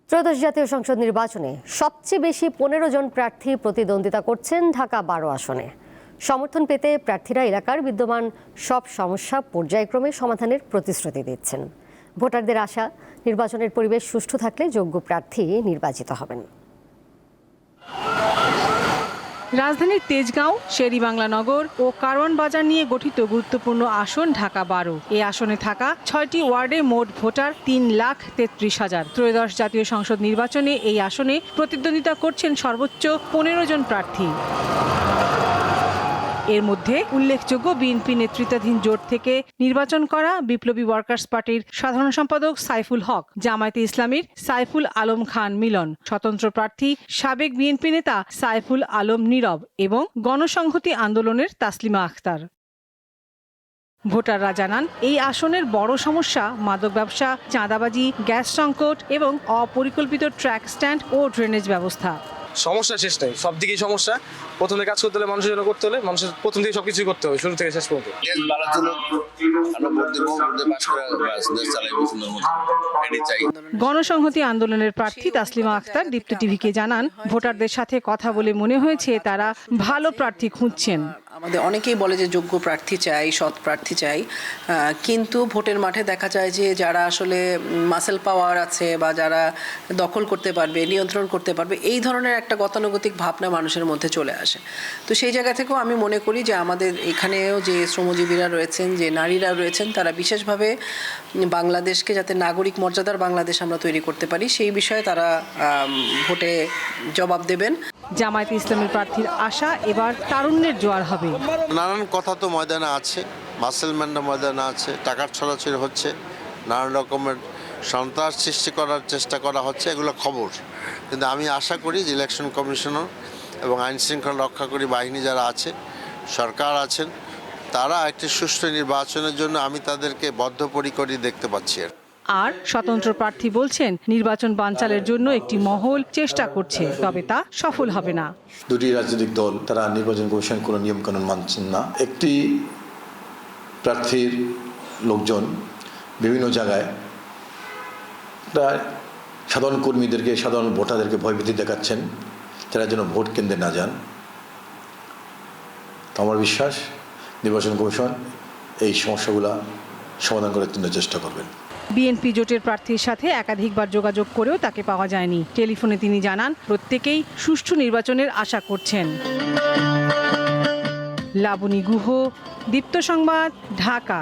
ত্রয়োদশ জাতীয় সংসদ নির্বাচনে সবচেয়ে বেশি ১৫ জন প্রার্থী প্রতিদ্বন্দ্বিতা করছেন ঢাকা ১২ আসনে। সমর্থন পেতে প্রার্থীরা এলাকার বিদ্যমান সব সমস্যা পর্যায়ক্রমে সমাধানের প্রতিশ্রুতি দিচ্ছেন। ভোটারদের আশা, নির্বাচনের পরিবেশ সুষ্ঠু থাকলে যোগ্য প্রার্থী নির্বাচিত হবেন। রাজধানীর তেজগাঁও, শের-ই-বাংলা নগর ও কারওয়ান বাজার নিয়ে গঠিত গুরুত্বপূর্ণ আসন ঢাকা ১২। এই আসনে থাকা ৬টি ওয়ার্ডে মোট ভোটার ৩,৩৩,০০০। ত্রয়োদশ জাতীয় সংসদ নির্বাচনে এই আসনে প্রতিদ্বন্দ্বিতা করছেন সর্বোচ্চ ১৫ জন প্রার্থী। এর মধ্যে উল্লেখযোগ্য বিএনপি নেতৃত্বাধীন জোট থেকে নির্বাচন করা বিপ্লবী ওয়ার্কার্স পার্টির সাধারণ সম্পাদক সাইফুল হক, জামায়াতে ইসলামীর সাইফুল আলম খান মিলন, স্বতন্ত্র প্রার্থী সাবেক বিএনপি নেতা সাইফুল আলম নীরব এবং গণসংহতি আন্দোলনের তাসলিমা আখতার। ভোটাররা জানান, এই আসনের বড় সমস্যা মাদক ব্যবসা, চাঁদাবাজি, গ্যাস সংকট এবং অপরিকল্পিত ট্র্যাক স্ট্যান্ড ও ড্রেনেজ ব্যবস্থা। সমস্যা শেষ নেই, সব দিকেই সমস্যা। প্রথমে কাজ করতে হলে মানুষের জন্য করতে হলে মানুষের প্রথম থেকে সবকিছু করতে হবে, শুরু থেকে শেষ পর্যন্ত। গণসংহতি আন্দোলনের প্রার্থী তাসলিমা আখতার দীপ্ত টিভিকে জানান, ভোটারদের সাথে কথা বলে মনে হয়েছে তারা ভালো প্রার্থী খুঁজছেন। আমাদের অনেকেই বলে যে যোগ্য প্রার্থী চাই, সৎ প্রার্থী চাই, কিন্তু ভোটের মাঠে দেখা যায় যে যারা আসলে মাসেল পাওয়ার আছে বা যারা দখল করতে পারবে, নিয়ন্ত্রণ করতে পারবে, এই ধরনের একটা গতানুগতিক ভাবনা মানুষের মধ্যে চলে আসে। তো সেই জায়গা থেকেও আমি মনে করি যে আমাদের এখানেও যে শ্রমজীবীরা রয়েছেন, যে নারীরা রয়েছেন, তারা বিশেষভাবে বাংলাদেশকে যাতে নাগরিক মর্যাদার বাংলাদেশ আমরা তৈরি করতে পারি, সেই বিষয়ে তারা ভোটে জবাব দেবেন। জামায়াতে ইসলামের প্রার্থীর আশা, এবার তারুণ্যের জোয়ার হবে। নানান কথা তো ময়দানে আছে, মাসেলম্যানরা ময়দানে আছে, টাকার ছড়াছড়ি হচ্ছে, নানান রকমের সন্ত্রাস সৃষ্টি করার চেষ্টা করা হচ্ছে, এগুলো খবর। কিন্তু আমি আশা করি যে ইলেকশন কমিশনার এবং আইন শৃঙ্খলা রক্ষাকারী বাহিনী যারা আছে, সরকার আছেন, তারা একটি সুষ্ঠু নির্বাচনের জন্য আমি তাদেরকে বদ্ধপরিকরই দেখতে পাচ্ছি। আর স্বতন্ত্র প্রার্থী বলছেন, নির্বাচন বানচালের জন্য একটি মহল চেষ্টা করছে, তবে তা সফল হবে না। দুটি রাজনৈতিক দল তারা নির্বাচন কমিশন কোনো নিয়মকানুন মানছেন না। একটি প্রার্থীর লোকজন বিভিন্ন জায়গায় সাধারণ কর্মীদেরকে, সাধারণ ভোটারদেরকে ভয়ভীতি দেখাচ্ছেন, তারা যেন ভোট কেন্দ্রে না যান। তো আমার বিশ্বাস নির্বাচন কমিশন এই সমস্যাগুলো সমাধান করার জন্য চেষ্টা করবেন। বিএনপি জোটের প্রার্থীর সাথে একাধিকবার যোগাযোগ করেও তাকে পাওয়া যায়নি। টেলিফোনে তিনি জানান, প্রত্যেকেই সুষ্ঠু নির্বাচনের আশা করছেন। লাবণী গুহ, দীপ্ত সংবাদ, ঢাকা।